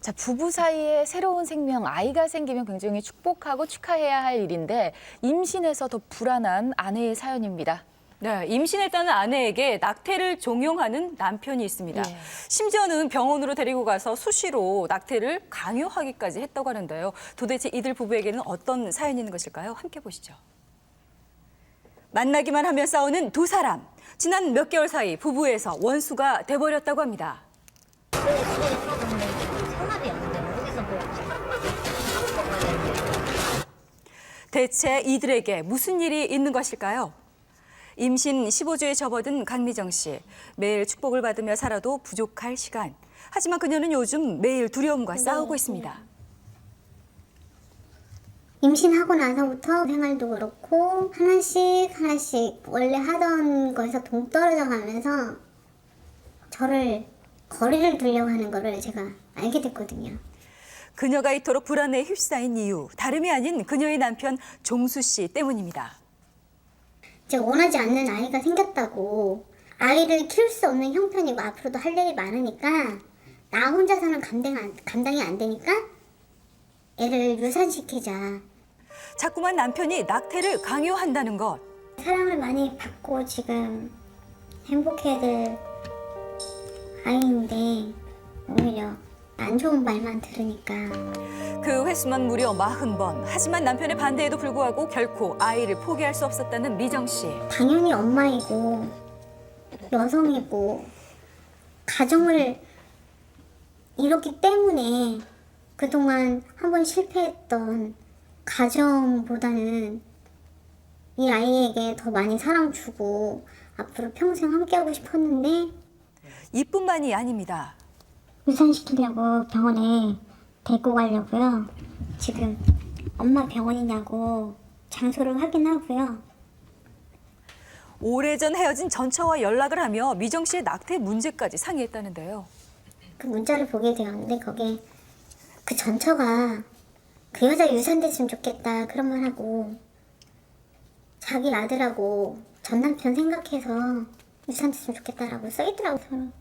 자, 부부 사이에 새로운 생명, 아이가 생기면 굉장히 축복하고 축하해야 할 일인데 임신해서 더 불안한 아내의 사연입니다. 네, 임신했다는 아내에게 낙태를 종용하는 남편이 있습니다. 예. 심지어는 병원으로 데리고 가서 수시로 낙태를 강요하기까지 했다고 하는데요. 도대체 이들 부부에게는 어떤 사연이 있는 것일까요? 함께 보시죠. 만나기만 하면 싸우는 두 사람. 지난 몇 개월 사이 부부에서 원수가 돼버렸다고 합니다. 대체 이들에게 무슨 일이 있는 것일까요? 임신 15주에 접어든 강미정 씨. 매일 축복을 받으며 살아도 부족할 시간. 하지만 그녀는 요즘 매일 두려움과 싸우고 있습니다. 임신하고 나서부터 생활도 그렇고 하나씩 원래 하던 거에서 동떨어져 가면서 저를 거리를 두려고 하는 거를 제가 알게 됐거든요. 그녀가 이토록 불안에 휩싸인 이유, 다름이 아닌 그녀의 남편 종수 씨 때문입니다. 제가 원하지 않는 아이가 생겼다고 아이를 키울 수 없는 형편이고 앞으로도 할 일이 많으니까 나 혼자서는 감당이 안 되니까 애를 유산시키자. 자꾸만 남편이 낙태를 강요한다는 것. 사랑을 많이 받고 지금 행복해야 될 아이인데 오히려 안 좋은 말만 들으니까 그 횟수만 무려 40번. 하지만 남편의 반대에도 불구하고 결코 아이를 포기할 수 없었다는 미정 씨. 당연히 엄마이고 여성이고 가정을 이뤘기 때문에 그동안 한 번 실패했던 가정보다는 이 아이에게 더 많이 사랑 주고 앞으로 평생 함께하고 싶었는데 이뿐만이 아닙니다. 유산시키려고 병원에 데리고 가려고요. 지금 엄마 병원이냐고 장소를 확인하고요. 오래전 헤어진 전처와 연락을 하며 미정 씨의 낙태 문제까지 상의했다는데요. 그 문자를 보게 되었는데 거기에 그 전처가 그 여자 유산됐으면 좋겠다 그런 말 하고 자기 아들하고 전 남편 생각해서 유산됐으면 좋겠다라고 써있더라고요.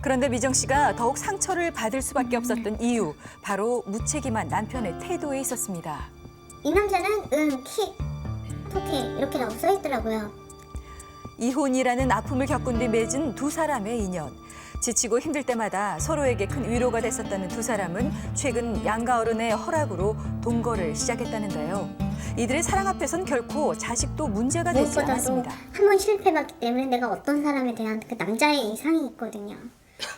그런데 미정 씨가 더욱 상처를 받을 수밖에 없었던 이유, 바로 무책임한 남편의 태도에 있었습니다. 이 남자는 키, 토끼 이렇게라고 써있더라고요. 이혼이라는 아픔을 겪은 뒤 맺은 두 사람의 인연. 지치고 힘들 때마다 서로에게 큰 위로가 됐었다는 두 사람은 최근 양가 어른의 허락으로 동거를 시작했다는데요. 이들의 사랑 앞에선 결코 자식도 문제가 되지 무엇보다도 않았습니다. 한 번 실패했기 때문에 내가 어떤 사람에 대한 그 남자의 이상이 있거든요.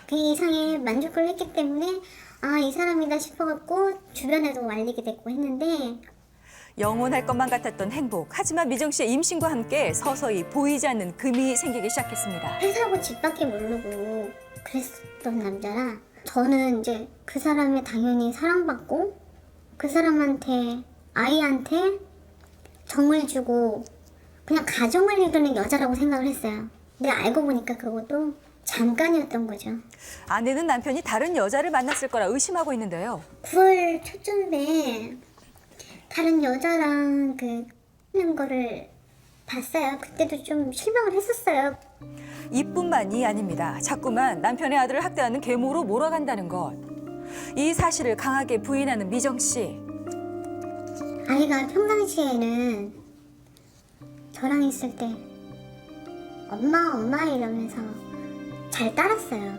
그 이상에 만족을 했기 때문에 아, 이 사람이다 싶어갖고 주변에도 알리게 됐고 했는데 영원할 것만 같았던 행복. 하지만 미정 씨의 임신과 함께 서서히 보이지 않는 금이 생기기 시작했습니다. 회사하고 집밖에 모르고 그랬었던 남자라 저는 이제 그 사람이 당연히 사랑받고 그 사람한테 아이한테 정을 주고 그냥 가정을 이루는 여자라고 생각을 했어요. 근데 알고 보니까 그것도 잠깐이었던 거죠. 아내는 남편이 다른 여자를 만났을 거라 의심하고 있는데요. 9월 초쯤에 다른 여자랑 하는 거를 봤어요. 그때도 좀 실망을 했었어요. 이뿐만이 아닙니다. 자꾸만 남편의 아들을 학대하는 계모로 몰아간다는 것. 이 사실을 강하게 부인하는 미정 씨. 아이가 평상시에는 저랑 있을 때 엄마 이러면서 잘 따랐어요.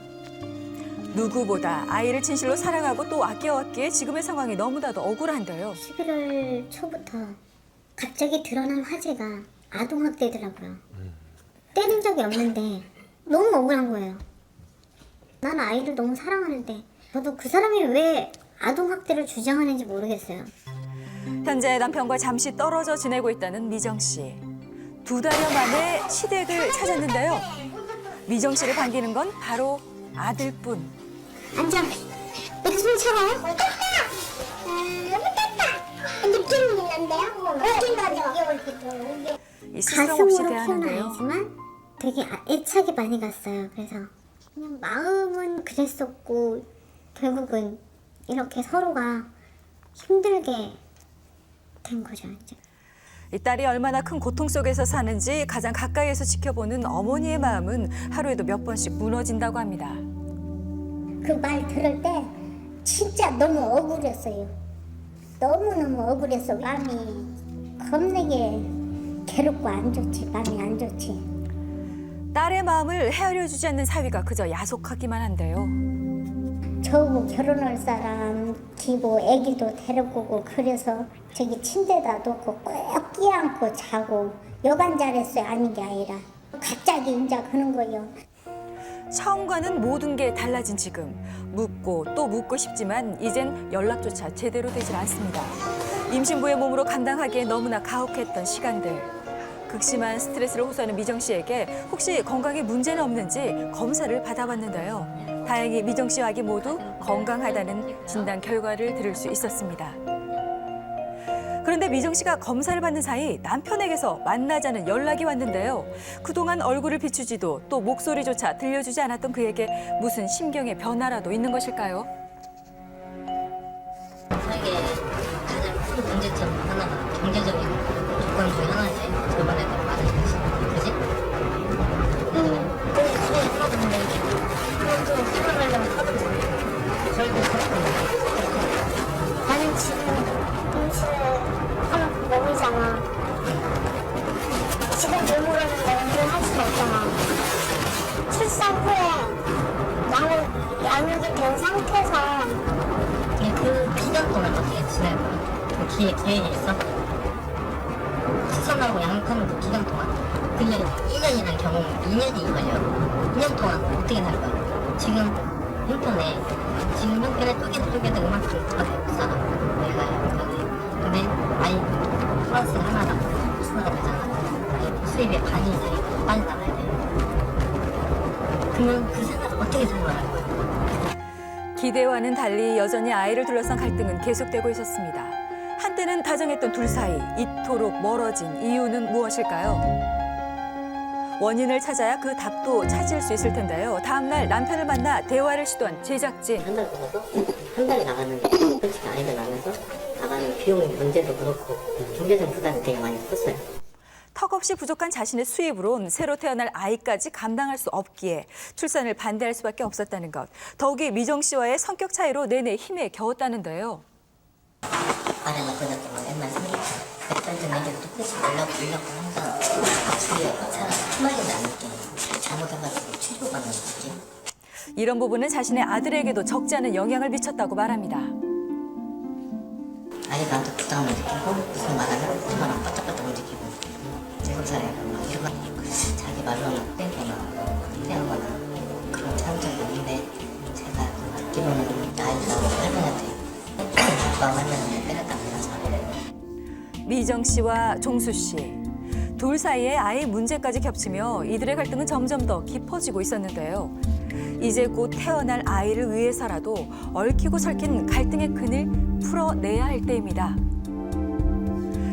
누구보다 아이를 진실로 사랑하고 또 아껴왔기에 지금의 상황이 너무나도 억울한데요. 11월 초부터 갑자기 드러난 화제가 아동학대더라고요. 때린 적이 없는데 너무 억울한 거예요. 난 아이를 너무 사랑하는데 저도 그 사람이 왜 아동학대를 주장하는지 모르겠어요. 현재 남편과 잠시 떨어져 지내고 있다는 미정 씨. 2달여 만에 시댁을 찾았는데요. 미정 씨를 반기는 건 바로 아들뿐. 앉아. 이렇게 손 차가워? 느낌이 있는데요? 느낌이 이 스스럼 없이 가슴으로 대하는데요. 표현하지만 되게 애착이 많이 갔어요. 그래서 그냥 마음은 그랬었고 결국은 이렇게 서로가 힘들게 된 거죠. 이제. 이 딸이 얼마나 큰 고통 속에서 사는지 가장 가까이에서 지켜보는 어머니의 마음은 하루에도 몇 번씩 무너진다고 합니다. 그 말 들을 때 진짜 너무 억울했어요. 너무너무 억울해서 마음이 겁나게 괴롭고 안 좋지. 마음이 안 좋지. 딸의 마음을 헤아려주지 않는 사위가 그저 야속하기만 한데요. 저하고 결혼할 사람 기고 애기도 데리고 오고 그래서 저기 침대다 놓고 꼭 끼안고 자고 여간 잘했어요. 아닌 게 아니라 갑자기 인자 그런 거예요. 처음과는 모든 게 달라진 지금. 묻고 또 묻고 싶지만 이젠 연락조차 제대로 되질 않습니다. 임신부의 몸으로 감당하기에 너무나 가혹했던 시간들. 극심한 스트레스를 호소하는 미정 씨에게 혹시 건강에 문제는 없는지 검사를 받아봤는데요. 다행히 미정 씨와 아기 모두 건강하다는 진단 결과를 들을 수 있었습니다. 그런데 미정 씨가 검사를 받는 사이 남편에게서 만나자는 연락이 왔는데요. 그동안 얼굴을 비추지도 또 목소리조차 들려주지 않았던 그에게 무슨 심경의 변화라도 있는 것일까요? 세계 가장 큰 문제점 하나가 경제적인 조건 중에 하나지. 저번에도 말했듯이, 그지? 내 집에 하나던데 그건 좀 생각하려면 하도 절대 나는 지금 임신을 하는 몸이잖아. 지금 몸으로는 내가 일을 할 수가 없잖아. 출산 후에 양육이 된 상태에서 그 기간 동안 어떻게 지낼 거야? 그 계획이 있어? 출산하고 양육하는 그 기간 동안 그게 2년이라는 경우 2년이 걸려. 2년 동안 어떻게 살 거야? 지금 형편에 쪼개도 그만큼 다 되고 살아. 내가 여기. 근데 아이 플러스 하나랑 추가가 되잖아. 수입의 반이 이제 빠져나가야 돼. 그러면 그 생활을 어떻게 생활할 거야? 기대와는 달리 여전히 아이를 둘러싼 갈등은 계속되고 있었습니다. 한때는 다정했던 둘 사이 이토록 멀어진 이유는 무엇일까요? 원인을 찾아야 그 답도 찾을 수 있을 텐데요. 다음 날 남편을 만나 대화를 시도한 제작진. 한 달 벌어서 한 달에 나가는 솔직히 아이들 나면서 나가는 비용 문제도 그렇고 경제적 부담이 되게 많이 컸어요. 턱없이 부족한 자신의 수입으론 새로 태어날 아이까지 감당할 수 없기에 출산을 반대할 수밖에 없었다는 것. 더욱이 미정 씨와의 성격 차이로 내내 힘에 겨웠다는데요. 아내가 그랬던 옛날 생각 그랬던 얘기를 똑같이 물려고 항상 주위에 사람 한마디도 안 느끼는 잘못해가지고 취급받는 느낌. 이런 부분은 자신의 아들에게도 적지 않은 영향을 미쳤다고 말합니다. 아이가 나한테 부담을 느끼고 무슨 말하면 그만 빠딱빠딱 움직이고 7살에 막 이러고 자기 말로는 떼거나 그런 사람들이 있는데 제가 알기로는 아이가 할머니한테 마음 한다는 빼냈다고 해서 미정 씨와 종수 씨. 둘 사이에 아이 문제까지 겹치며 이들의 갈등은 점점 더 깊어지고 있었는데요. 이제 곧 태어날 아이를 위해서라도 얽히고 설킨 갈등의 끈을 풀어내야 할 때입니다.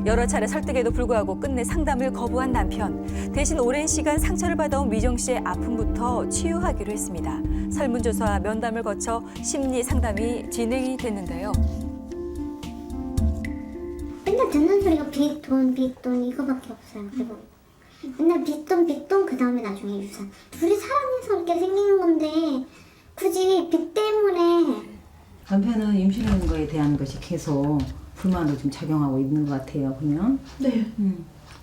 여러 차례 설득에도 불구하고 끝내 상담을 거부한 남편. 대신 오랜 시간 상처를 받아온 미정 씨의 아픔부터 치유하기로 했습니다. 설문조사와 면담을 거쳐 심리 상담이 진행이 됐는데요. 맨날 듣는 소리가 빚돈 이거밖에 없어요. 그리고 맨날 빚돈 그 다음에 나중에 유산. 둘이 사랑해서 이렇게 생기는 건데 굳이 빚 때문에. 남편은 임신하는 거에 대한 것이 계속 불만으로 좀 작용하고 있는 것 같아요. 보면. 네.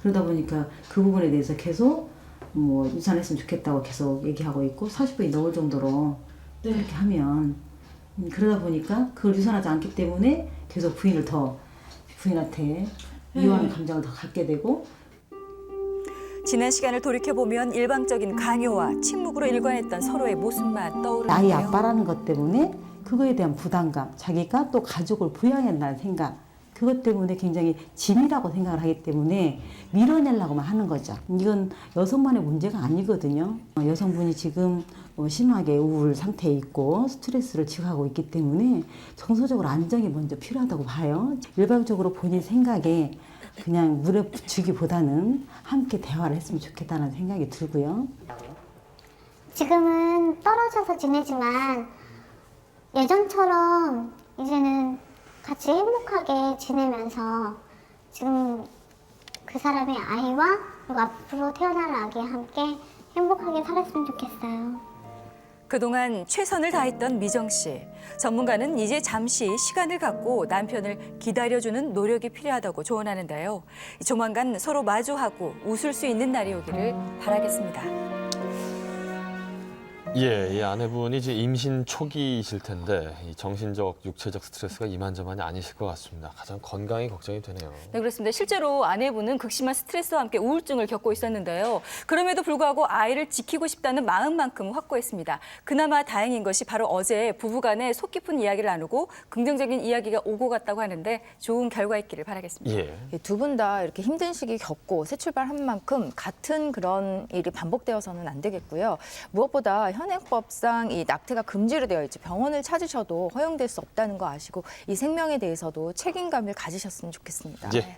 그러다 보니까 그 부분에 대해서 계속 뭐 유산했으면 좋겠다고 계속 얘기하고 있고 40분이 넘을 정도로 네. 그렇게 하면 그러다 보니까 그걸 유산하지 않기 때문에 계속 부인한테 미워하는 감정을 더 갖게 되고. 지난 시간을 돌이켜보면 일방적인 강요와 침묵으로 일관했던 서로의 모습만 아이 떠오르는데요. 아빠라는 것 때문에 그거에 대한 부담감, 자기가 또 가족을 부양해야 한다는 생각, 그것 때문에 굉장히 짐이라고 생각을 하기 때문에 밀어내려고만 하는 거죠. 이건 여성만의 문제가 아니거든요. 여성분이 지금 심하게 우울 상태에 있고 스트레스를 지하고 있기 때문에 정서적으로 안정이 먼저 필요하다고 봐요. 일방적으로 본인 생각에 그냥 물에 붙이기보다는 함께 대화를 했으면 좋겠다는 생각이 들고요. 지금은 떨어져서 지내지만 예전처럼 이제는 같이 행복하게 지내면서 지금 그 사람의 아이와 그리고 앞으로 태어날 아기와 함께 행복하게 살았으면 좋겠어요. 그동안 최선을 다했던 미정 씨. 전문가는 이제 잠시 시간을 갖고 남편을 기다려주는 노력이 필요하다고 조언하는데요. 조만간 서로 마주하고 웃을 수 있는 날이 오기를 바라겠습니다. 예, 이 아내분이 이제 임신 초기이실 텐데 이 정신적, 육체적 스트레스가 이만저만이 아니실 것 같습니다. 가장 건강이 걱정이 되네요. 네, 그렇습니다. 실제로 아내분은 극심한 스트레스와 함께 우울증을 겪고 있었는데요. 그럼에도 불구하고 아이를 지키고 싶다는 마음만큼 확고했습니다. 그나마 다행인 것이 바로 어제 부부간에 속 깊은 이야기를 나누고 긍정적인 이야기가 오고 갔다고 하는데 좋은 결과 있기를 바라겠습니다. 예. 두 분 다 이렇게 힘든 시기 겪고 새 출발한 만큼 같은 그런 일이 반복되어서는 안 되겠고요. 무엇보다 현행법상 이 낙태가 금지로 되어 있지 병원을 찾으셔도 허용될 수 없다는 거 아시고 이 생명에 대해서도 책임감을 가지셨으면 좋겠습니다. 예.